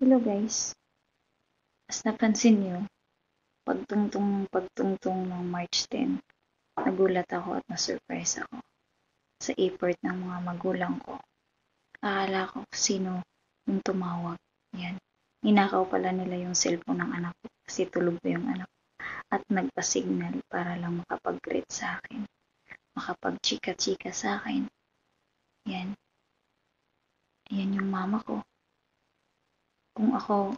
Hello guys, as napansin nyo, pagtungtong ng March 10, nagulat ako at na-surprise ako sa effort ng mga magulang ko. Akala ko sino yung tumawag. Yan. Ninakaw pala nila yung cellphone ng anak ko kasi tulog pa yung anak ko at nagpa-signal para lang makapag-greet sa akin. Makapag-chika-chika sa akin. Yan. Yan yung mama ko. Kung ako,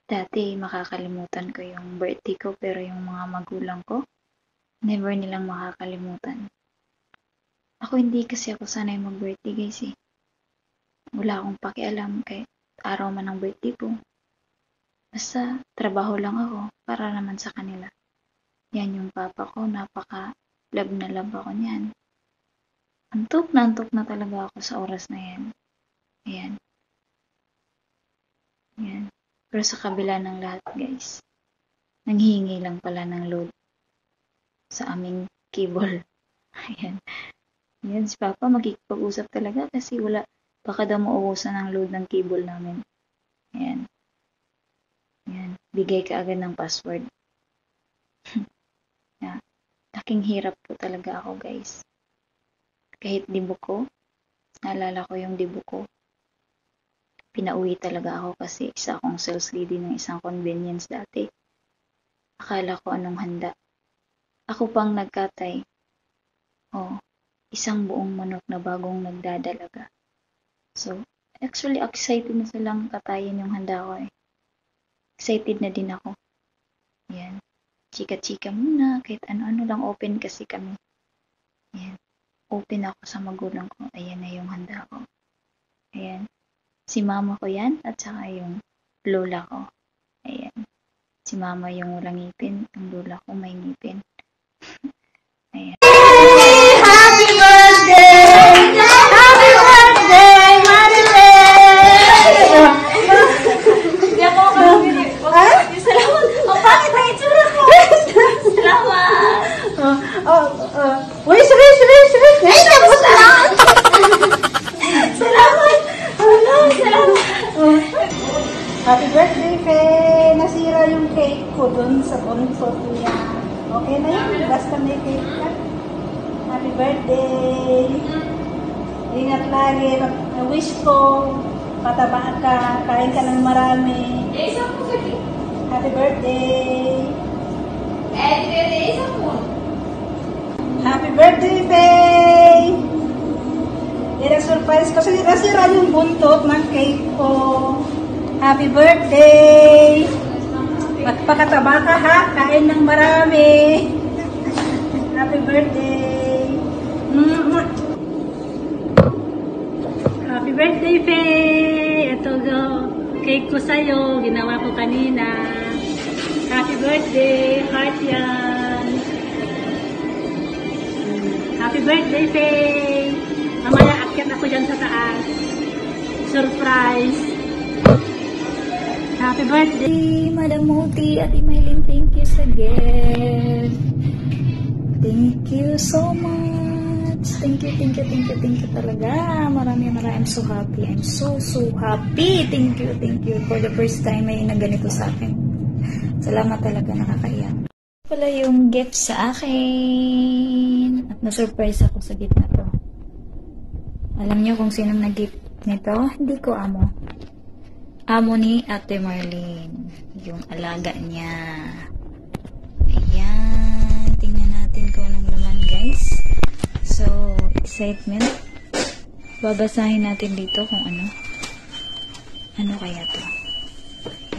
dati makakalimutan ko yung birthday ko pero yung mga magulang ko, never nilang makakalimutan. Ako hindi kasi ako sanay mag-birthday guys eh. Wala akong pakialam kahit araw man ng birthday ko. Basta trabaho lang ako para naman sa kanila. Yan yung papa ko, napaka-love na love ako niyan. Antok na talaga ako sa oras na yan. Ayan. Yan. Pero sa kabila ng lahat guys, nanghihingi lang pala ng load sa aming cable. Ayan. Yan, si Papa magkikipag-usap talaga kasi baka daw mauusan ng load ng cable namin. Ayan. Yan. Bigay ka agad ng password. Yan. Laking hirap po talaga ako guys. Kahit dibo ko, naalala ko yung dibo ko. Pinauwi talaga ako kasi isa akong sales lady ng isang convenience dati. Akala ko anong handa. Ako pang nagkatay. Isang buong manok na bagong nagdadalaga. So, actually excited na silang katayin yung handa ko eh. Excited na din ako. Yan. Chika-chika muna, kahit ano-ano lang, open kasi kami. Yan. Open ako sa magulang ko. Ayan na yung handa ko. Ayan. Si mama ko yan at saka yung lola ko. Ayan. Si mama yung walang ngipin, yung lola ko may ngipin. Ayan. Happy birthday! Happy birthday, Marilyn! Hindi ako makakabili. Salamat. Bakit na itsura ko? Salamat. Wish! Ay, tapos na! Salamat. Salamat. Happy birthday, Faye! Nasira yung cake ko dun sa bunso niya. Okay na yun, basta may cake ka. Happy birthday! Ingat lagi. Wish ko, pataba ka, kain ka ng marami. Isang po gabi. Happy birthday! Isang po. Happy birthday, Faye! Surprise ko. Kasi nasira yung buntot ng cake ko. Happy birthday! Magpakataba ka ha. Kain ng marami. Happy birthday! Happy birthday, Faye! Ito go. Cake ko sa'yo. Ginawa ko kanina. Happy birthday! Heart yan. Happy birthday, Faye! Mamaya akyat ako dyan sa taas. Surprise! Happy birthday! Madam Muti at Imaylin, thank you sa gift. Thank you so much. Thank you talaga. Maraming. I'm so happy. I'm so happy. Thank you. For the first time may naganito sa akin. Salamat talaga, nakakaiyak. Pala yung gift sa akin. At na-surprise ako sa gift na to. Alam niyo kung sinong nag-gift nito? Hindi ko amo. Amo ni Ate Marlene. Yung alaga niya. Ayan. Tingnan natin kung anong laman, guys. So, excitement. Babasahin natin dito kung ano. Ano kaya to?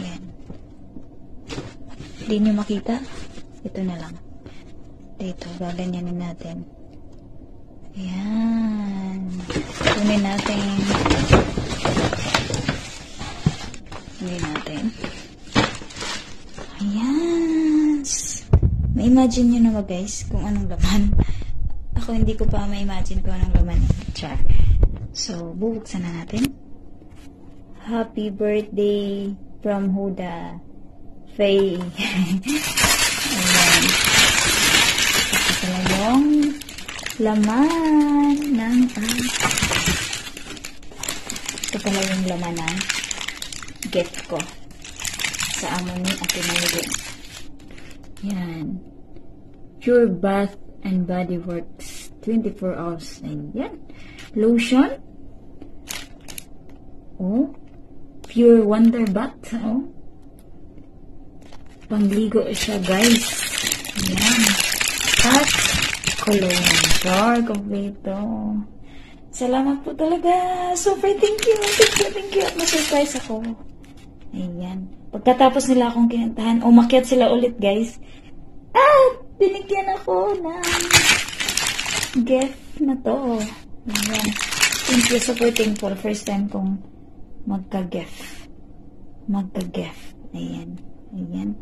Ayan. Hindi nyo makita? Ito na lang. Dito, gaganyanin natin. Ayan. Kunin natin. Ayan. Ma-imagine nyo na ba guys kung anong laman? Ako hindi ko pa ma-imagine kung anong laman. Char. So, bubuksan na natin. Happy birthday from Huda. Faye. Ayan. Ito pala yung laman ng ito pala yung laman gift ko sa amo ni Ate Mary. Yan. Pure Bath and Body Works 24 hours. Ayan. Lotion. Oh. Pure Wonder Bath. Oh. Pangligo siya, guys. Ayan. At cologne. Sure, kompleto. Salamat po talaga. Super, thank you. Thank you. At ma-surprise ako. Ayan. Pagkatapos nila akong kinantahan, umakyat sila ulit, guys. At binigyan ako ng gift na to. Ayan. Thank you. Super thankful. First time kong magka-gift. Ayan. Ayan.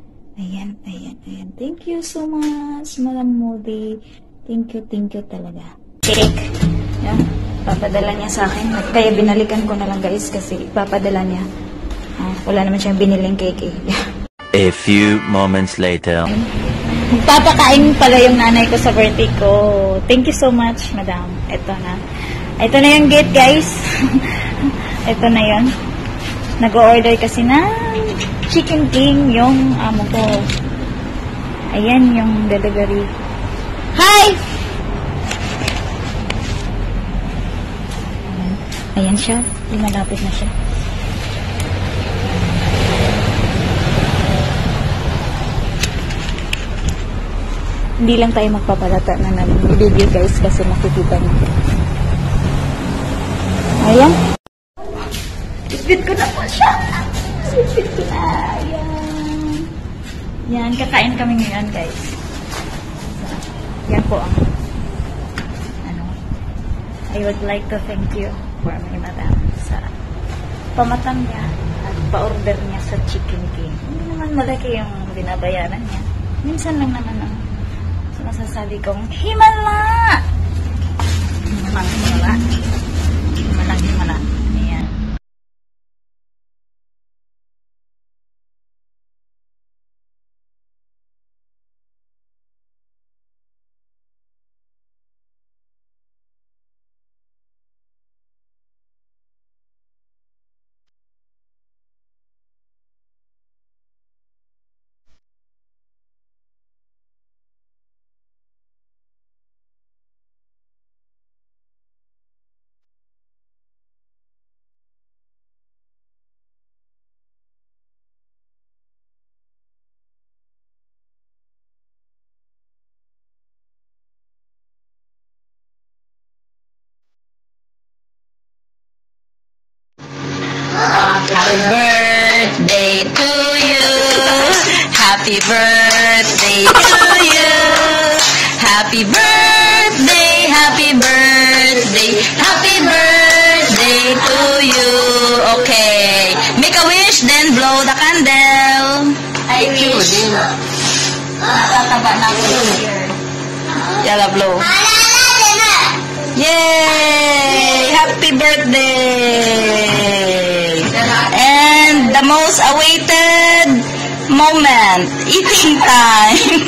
Thank you so much, Madam Moody. Thank you talaga. Cake. Yan. Papadala niya sa akin. Kaya binalikan ko na lang, guys, kasi papadala niya. Wala naman siyang biniling cake eh. A few moments later. Magpapakain pala yung nanay ko sa birthday ko. Thank you so much, Madam. Ito na. Ito na yung gate, guys. Ito na yun. Nag-order kasi na Chicken King yung amo ko. Ayan yung delivery. Hi! Ayan siya. Lumalapit na siya. Hindi lang tayo magpapalata na namin video, guys, kasi makikita niyo. Ayan. Sweet ko na po siya. Sweet ko na. Ayan. Yan, kakain kami ngayon, guys. Yan po ang I would like to thank you for my madam sa pamatang niya at pa-order niya sa Chicken King. Hindi naman malaki yung binabayaran niya. Minsan lang naman ang masasabi kong himala! Himala. Ayan. Happy birthday to you. Happy birthday to you. Happy birthday, happy birthday, happy birthday to you. Okay. Make a wish, then blow the candle. I wish. Natataba na ako here. Yala, blow. Yay! Happy birthday! And the most awaited moment, eating time.